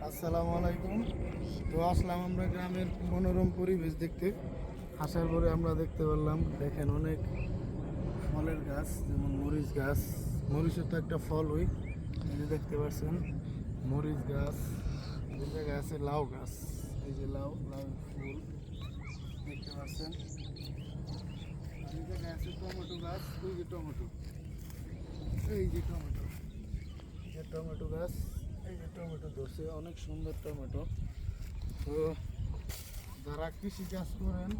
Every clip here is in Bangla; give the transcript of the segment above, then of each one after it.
আসসালামু আলাইকুম। তো আসলাম আমরা গ্রামের মনোরম পরিবেশ দেখতে। আসার পরে আমরা দেখতে পারলাম, দেখেন অনেক ফলের গাছ, যেমন মরিচ গাছ। মরিচের তো একটা ফল ওই, এই যে দেখতে পাচ্ছেন মরিচ গাছ। এই জায়গায় আছে লাউ গাছ, এই যে লাউ লাউ ফুল দেখতে পাচ্ছেন। আর এই জায়গায় আছে টমেটো গাছ, ওই যে টমেটো, এই যে টমেটো, যে টমেটো গাছ, এই যে টমেটো ধরছে, অনেক সুন্দর টমেটো। তো যারা কৃষি কাজ করেন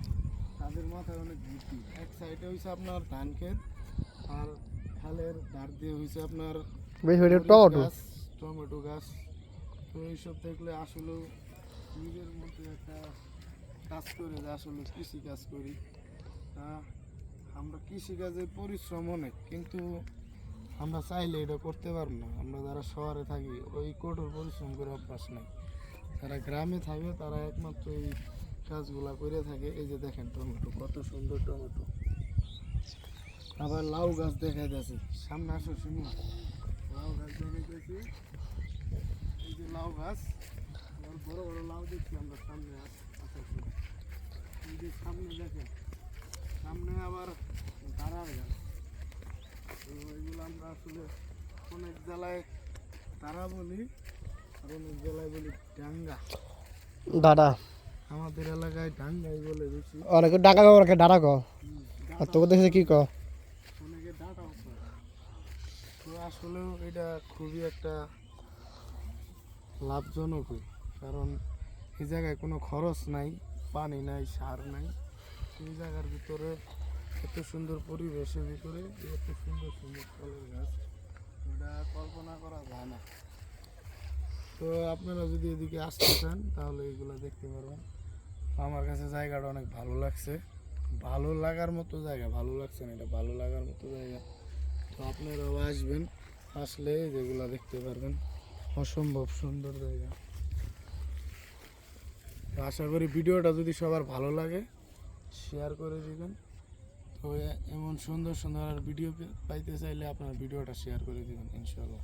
তাদের মাথায় অনেক বুদ্ধি। এক সাইডে হয়েছে আপনার ধান ক্ষেত, আর খালের ধার দিয়ে হয়েছে আপনার মরিচ গাছ, টমেটো গাছ। তো এইসব দেখলে আসলে নিজের মধ্যে একটা কাজ করে যে আসলে কৃষি কাজ করি। তা আমরা কৃষিকাজের পরিশ্রম অনেক, কিন্তু আমরা চাইলে এটা করতে পারবো না। আমরা যারা শহরে থাকি ওই কঠোর পরিশ্রম করে অভ্যাস নাই। যারা গ্রামে থাকে তারা একমাত্র এই কাজগুলা করে থাকে। এই যে দেখেন টমেটো, কত সুন্দর টমেটো। আবার লাউ গাছ দেখা যাচ্ছে, সামনে আসো শুনি। লাউ গাছ দেখাইতেছি, এই যে লাউ গাছ, আবার বড় বড় লাউ দেখছি আমরা সামনে আসার সময়। এই যে সামনে দেখেন, সামনে আবার দাঁড়ার গাছ। তো এগুলো আমরা আসলে অনেক জেলায় তারা বলি, আর অনেক জেলায় বলি ডাঙ্গা। দাদা আমাদের এলাকায় ডাঙ্গাই বলে বেশি। অনেকে ডাকা কো অনেকে ডাটা কো আর তোকে দেখে কি কো অনেকে ডাটাও করে। তো আসলেও এটা খুবই একটা লাভজনকই, কারণ এই জায়গায় কোনো খরচ নাই, পানি নাই, সার নাই। এই জায়গার ভিতরে এত সুন্দর পরিবেশের ভিতরে এত সুন্দর সুন্দর ফলের গাছ, এটা কল্পনা করা যায় না। তো আপনারা যদি এদিকে আসতে চান তাহলে এগুলো দেখতে পারবেন। আমার কাছে জায়গাটা অনেক ভালো লাগছে, ভালো লাগার মতো জায়গা, ভালো লাগছে না, এটা ভালো লাগার মতো জায়গা। তো আপনারাও আসবেন, আসলে যেগুলো দেখতে পারবেন, অসম্ভব সুন্দর জায়গা। তো আশা করি ভিডিওটা যদি সবার ভালো লাগে শেয়ার করে দিবেন। তো এমন সুন্দর সুন্দর ভিডিও পাইতে চাইলে আপনার ভিডিওটা শেয়ার করে দিবেন ইনশাআল্লাহ।